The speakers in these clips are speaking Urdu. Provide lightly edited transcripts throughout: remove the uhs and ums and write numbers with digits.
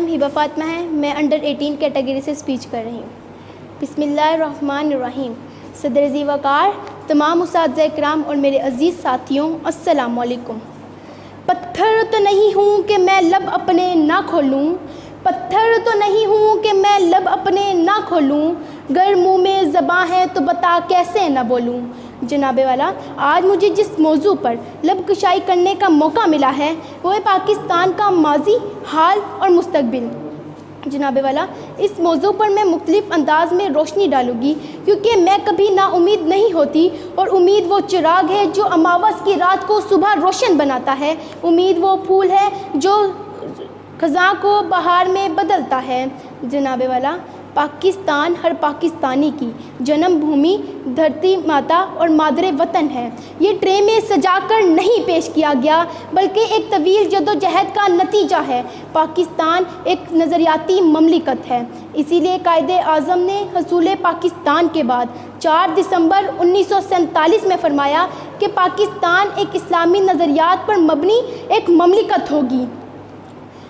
نام ہبہ فاطمہ ہے. میں انڈر 18 کیٹیگری سے اسپیچ کر رہی ہوں. بسم اللہ الرحمن الرحیم. صدر ذی وقار، تمام اساتذہ اکرام اور میرے عزیز ساتھیوں، السلام علیکم. پتھر تو نہیں ہوں کہ میں لب اپنے نہ کھولوں، پتھر تو نہیں ہوں کہ میں لب اپنے نہ کھولوں، گر منہ میں زباں ہے تو بتا کیسے نہ بولوں. جناب والا، آج مجھے جس موضوع پر لب کشائی کرنے کا موقع ملا ہے وہ ہے پاکستان کا ماضی، حال اور مستقبل. جناب والا، اس موضوع پر میں مختلف انداز میں روشنی ڈالوں گی کیونکہ میں کبھی نا امید نہیں ہوتی، اور امید وہ چراغ ہے جو اماوس کی رات کو صبح روشن بناتا ہے. امید وہ پھول ہے جو خزاں کو بہار میں بدلتا ہے. جناب والا، پاکستان ہر پاکستانی کی جنم بھومی، دھرتی ماتا اور مادر وطن ہے. یہ ٹرے میں سجا کر نہیں پیش کیا گیا بلکہ ایک طویل جدوجہد کا نتیجہ ہے. پاکستان ایک نظریاتی مملکت ہے. اسی لیے قائد اعظم نے حصول پاکستان کے بعد 4 دسمبر 1947 میں فرمایا کہ پاکستان ایک اسلامی نظریات پر مبنی ایک مملکت ہوگی.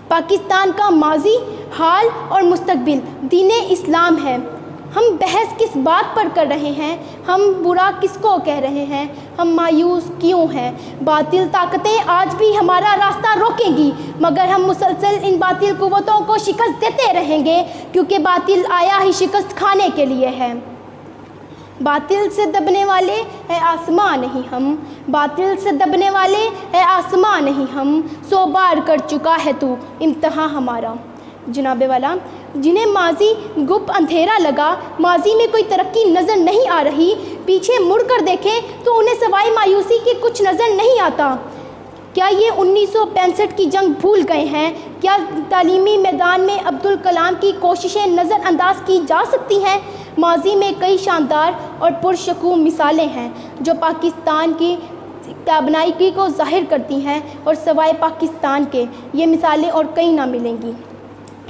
پاکستان کا ماضی، حال اور مستقبل دین اسلام ہے. ہم بحث کس بات پر کر رہے ہیں؟ ہم برا کس کو کہہ رہے ہیں؟ ہم مایوس کیوں ہیں؟ باطل طاقتیں آج بھی ہمارا راستہ روکیں گی، مگر ہم مسلسل ان باطل قوتوں کو شکست دیتے رہیں گے کیونکہ باطل آیا ہی شکست کھانے کے لیے ہے. باطل سے دبنے والے ہے آسمان نہیں ہم، باطل سے دبنے والے ہے آسمان نہیں ہم، 100 بار کر چکا ہے تو امتحان ہمارا. جناب والا، جنہیں ماضی گپ اندھیرا لگا، ماضی میں کوئی ترقی نظر نہیں آ رہی، پیچھے مڑ کر دیکھیں تو انہیں سوائے مایوسی کے کچھ نظر نہیں آتا. کیا یہ 1965 کی جنگ بھول گئے ہیں؟ کیا تعلیمی میدان میں عبدالکلام کی کوششیں نظر انداز کی جا سکتی ہیں؟ ماضی میں کئی شاندار اور پرشکوہ مثالیں ہیں جو پاکستان کی توانائی کو ظاہر کرتی ہیں، اور سوائے پاکستان کے یہ مثالیں اور کئی نہ ملیں گی.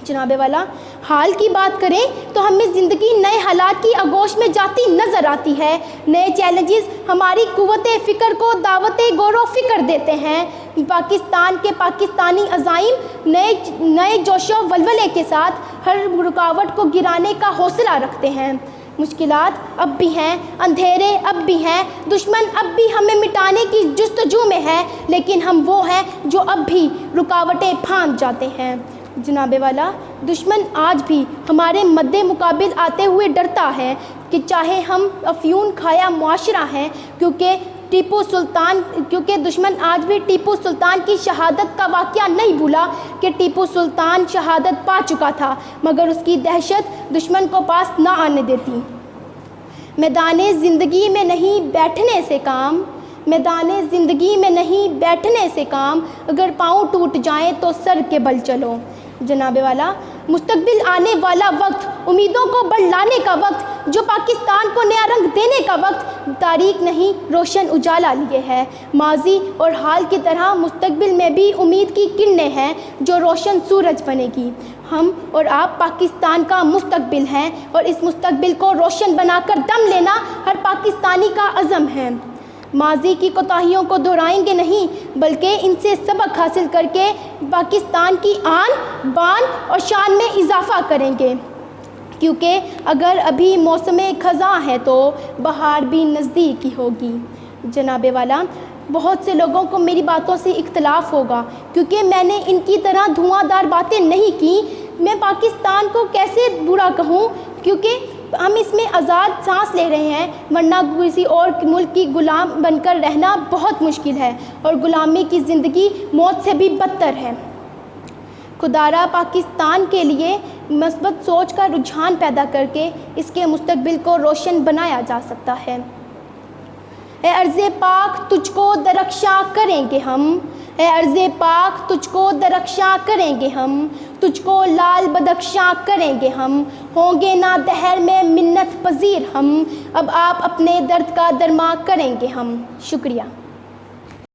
جناب والا، حال کی بات کریں تو ہمیں زندگی نئے حالات کی آغوش میں جاتی نظر آتی ہے. نئے چیلنجز ہماری قوت فکر کو دعوت غور و فکر دیتے ہیں. پاکستان کے پاکستانی عزائم نئے جوش و ولولے کے ساتھ ہر رکاوٹ کو گرانے کا حوصلہ رکھتے ہیں. مشکلات اب بھی ہیں، اندھیرے اب بھی ہیں، دشمن اب بھی ہمیں مٹانے کی جستجو میں ہے، لیکن ہم وہ ہیں جو اب بھی رکاوٹیں پھاند جاتے ہیں. جناب والا، دشمن آج بھی ہمارے مد مقابل آتے ہوئے ڈرتا ہے کہ چاہے ہم افیون کھایا معاشرہ ہیں، کیونکہ دشمن آج بھی ٹیپو سلطان کی شہادت کا واقعہ نہیں بھولا کہ ٹیپو سلطان شہادت پا چکا تھا، مگر اس کی دہشت دشمن کو پاس نہ آنے دیتی. میدان زندگی میں نہیں بیٹھنے سے کام، میدان زندگی میں نہیں بیٹھنے سے کام، اگر پاؤں ٹوٹ جائیں تو سر کے بل چلو. جناب والا، مستقبل آنے والا وقت امیدوں کو بڑھلانے کا وقت، جو پاکستان کو نیا رنگ دینے کا وقت، تاریک نہیں روشن اجالا لیے ہے. ماضی اور حال کی طرح مستقبل میں بھی امید کی کرنیں ہیں جو روشن سورج بنے گی. ہم اور آپ پاکستان کا مستقبل ہیں، اور اس مستقبل کو روشن بنا کر دم لینا ہر پاکستانی کا عزم ہے. ماضی کی کوتاہیوں کو دہرائیں گے نہیں بلکہ ان سے سبق حاصل کر کے پاکستان کی آن، بان اور شان میں اضافہ کریں گے، کیونکہ اگر ابھی موسم خزاں ہے تو بہار بھی نزدیک ہی ہوگی. جناب والا، بہت سے لوگوں کو میری باتوں سے اختلاف ہوگا کیونکہ میں نے ان کی طرح دھواں دار باتیں نہیں کی. میں پاکستان کو کیسے برا کہوں، کیونکہ ہم اس میں آزاد سانس لے رہے ہیں، ورنہ کسی اور ملک کی غلام بن کر رہنا بہت مشکل ہے، اور غلامی کی زندگی موت سے بھی بدتر ہے. خدارا پاکستان کے لیے مثبت سوچ کا رجحان پیدا کر کے اس کے مستقبل کو روشن بنایا جا سکتا ہے. اے ارض پاک تجھ کو درخشاں کریں گے ہم، اے ارض پاک تجھ کو درخشاں کریں گے ہم، تجھ کو لال بدخشاں کریں گے ہم، ہوں گے نہ دہر میں منت پذیر ہم، اب آپ اپنے درد کا درما کریں گے ہم. شکریہ.